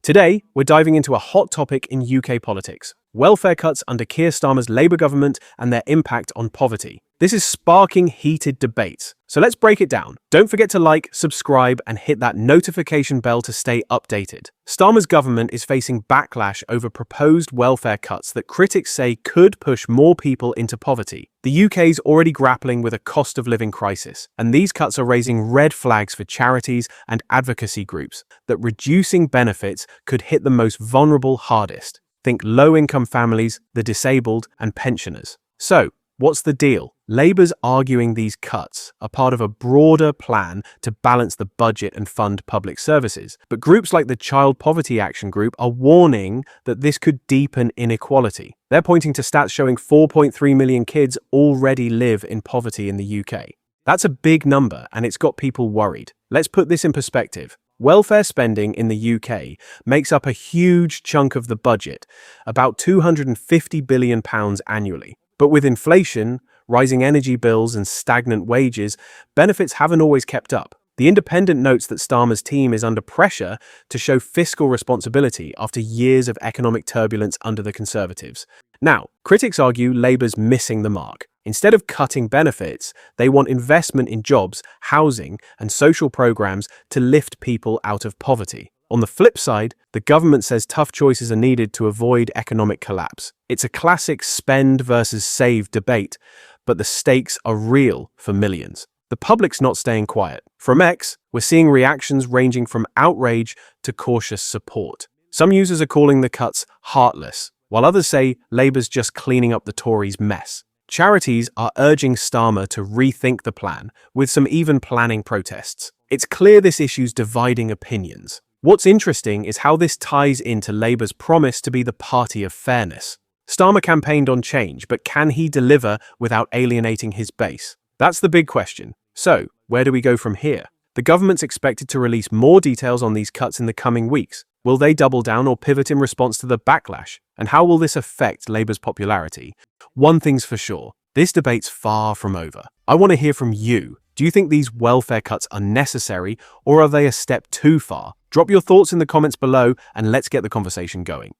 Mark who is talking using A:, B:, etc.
A: Today, we're diving into a hot topic in UK politics: welfare cuts under Keir Starmer's Labour government and their impact on poverty. This is sparking heated debates. So let's break it down. Don't forget to like, subscribe, and hit that notification bell to stay updated. Starmer's government is facing backlash over proposed welfare cuts that critics say could push more people into poverty. The UK's already grappling with a cost of living crisis, and these cuts are raising red flags for charities and advocacy groups that reducing benefits could hit the most vulnerable hardest. Think low-income families, the disabled, and pensioners. So, what's the deal? Labour's arguing these cuts are part of a broader plan to balance the budget and fund public services. But groups like the Child Poverty Action Group are warning that this could deepen inequality. They're pointing to stats showing 4.3 million kids already live in poverty in the UK. That's a big number, and it's got people worried. Let's put this in perspective. Welfare spending in the UK makes up a huge chunk of the budget, about £250 billion annually. But with inflation, rising energy bills, and stagnant wages, benefits haven't always kept up. The Independent notes that Starmer's team is under pressure to show fiscal responsibility after years of economic turbulence under the Conservatives. Now, critics argue Labour's missing the mark. Instead of cutting benefits, they want investment in jobs, housing, and social programs to lift people out of poverty. On the flip side, the government says tough choices are needed to avoid economic collapse. It's a classic spend versus save debate, but the stakes are real for millions. The public's not staying quiet. From X, we're seeing reactions ranging from outrage to cautious support. Some users are calling the cuts heartless, while others say Labour's just cleaning up the Tories' mess. Charities are urging Starmer to rethink the plan, with some even planning protests. It's clear this issue's dividing opinions. What's interesting is how this ties into Labour's promise to be the party of fairness. Starmer campaigned on change, but can he deliver without alienating his base? That's the big question. So, where do we go from here? The government's expected to release more details on these cuts in the coming weeks. Will they double down or pivot in response to the backlash? And how will this affect Labour's popularity? One thing's for sure, this debate's far from over. I want to hear from you. Do you think these welfare cuts are necessary, or are they a step too far? Drop your thoughts in the comments below and let's get the conversation going.